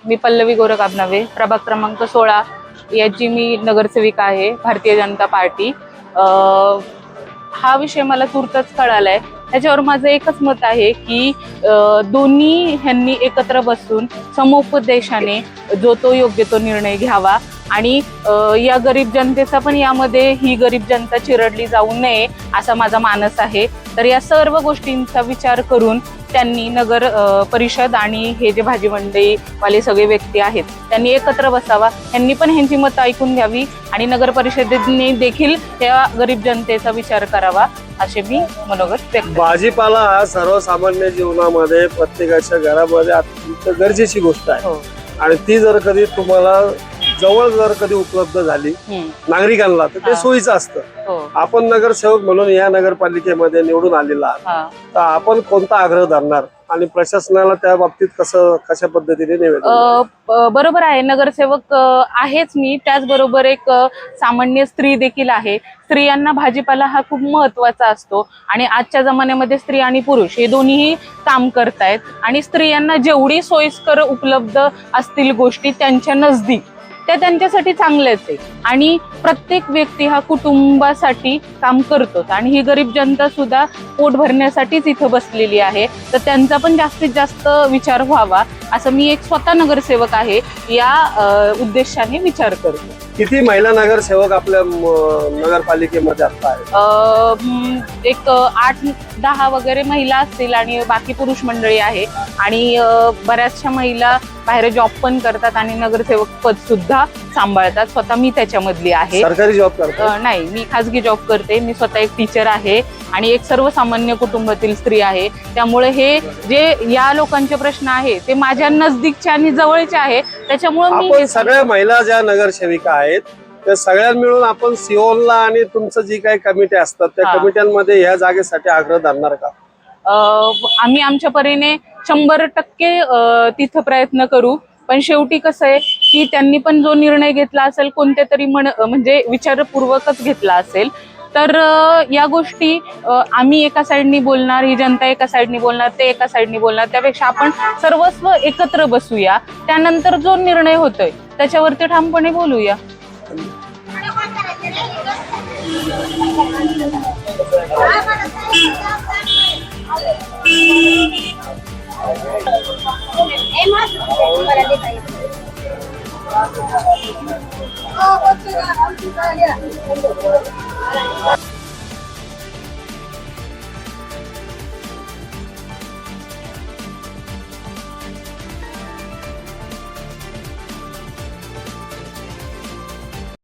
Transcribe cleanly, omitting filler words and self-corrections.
मी पल्लवी गोरख आबनावे, प्रभाग क्रमांक 16 याची मी नगरसेविका आहे, भारतीय जनता पार्टी। हा विषय मला तुर्तच कळालाय। त्याच्यावर माझं एकच मत आहे की दोन्ही ह्यांनी एकत्र बसून समुपदेशाने जो तो योग्य तो निर्णय घ्यावा आणि या गरीब जनतेचा पण यामध्ये ही गरीब जनता चिरडली जाऊ नये असा माझा मानस आहे। तर या सर्व गोष्टींचा विचार करून त्यांनी नगर परिषद आणि हे जे भाजी मंडई वाले सगळे व्यक्ती आहेत त्यांनी एकत्र बसावा, त्यांनी पण ह्यांची मतं ऐकून घ्यावी आणि नगर परिषदेने देखील त्या गरीब जनतेचा विचार करावा असे मी मनोगत व्यक्त करते। भाजीपाला हा सर्वसामान्य जीवनामध्ये प्रत्येकाच्या घरामध्ये अत्यंत गरजेची गोष्ट आहे आणि ती जर कधी तुम्हाला जवळ जर कधी उपलब्ध झाली नागरिकांना तर ते सोयीचं असतं। आपण नगरसेवक म्हणून या नगरपालिकेमध्ये निवडून आलेला तर आपण कोणता आग्रह धरणार आणि प्रशासनाला त्या बाबतीत कशा पद्धतीने निवेदन? बरोबर आहे, नगरसेवक आहेच मी, त्याचबरोबर एक सामान्य स्त्री देखील आहे। स्त्रियांना भाजीपाला हा खूप महत्वाचा असतो आणि आजच्या जमान्यामध्ये स्त्री आणि पुरुष हे दोन्हीही काम करतायत आणि स्त्रियांना जेवढी सोयीस्कर उपलब्ध असतील गोष्टी त्यांच्या नजदीक त्या त्यांच्यासाठी चांगल्याच आहे आणि प्रत्येक व्यक्ती हा कुटुंबासाठी काम करतो आणि ही गरीब जनता सुद्धा पोट भरण्यासाठीच इथं बसलेली आहे, तर त्यांचा पण जास्तीत जास्त विचार व्हावा असं मी एक स्वतः नगरसेवक आहे या उद्देशाने विचार करतो। किती महिला नगरसेवक आपल्या नगरपालिकेमध्ये आता आहेत? एक 8-10 वगैरे महिला असतील आणि बाकी पुरुष मंडळी आहे आणि बऱ्याचशा महिला बाहेर जॉब पण करतात आणि नगरसेवक पद सुद्धा सांभाळतात। स्वतः मी त्याच्यामधली आहे। सरकारी जॉब करतो? नाही, मी खाजगी जॉब करते। मी स्वतः एक टीचर आहे आणि एक सर्वसामान्य कुटुंबातील स्त्री आहे, त्यामुळे हे जे या लोकांचे प्रश्न आहे ते माझ्या नजदीकचे आणि जवळचे आहे, त्याच्यामुळे आपण सगळ्या महिला ज्या नगरसेविका आहेत त्या सगळ्या मिळून आपण सिओलला आणि तुमचं जी काही कमिटी असतात त्या कमिट्यांमध्ये या जागेसाठी आग्रह धरणार का? आम्ही आमच्या परीने 100% तिथं प्रयत्न करू, पण शेवटी कसं आहे की त्यांनी पण जो निर्णय घेतला असेल कोणत्या तरी म्हणजे विचारपूर्वकच घेतला असेल, तर या गोष्टी आम्ही एका साईडनी बोलणार, ही जनता एका साईडनी बोलणार, ते एका साईडनी बोलणार, त्यापेक्षा आपण सर्वस्व एकत्र बसूया, त्यानंतर जो निर्णय होतोय त्याच्यावरती ठामपणे बोलूया।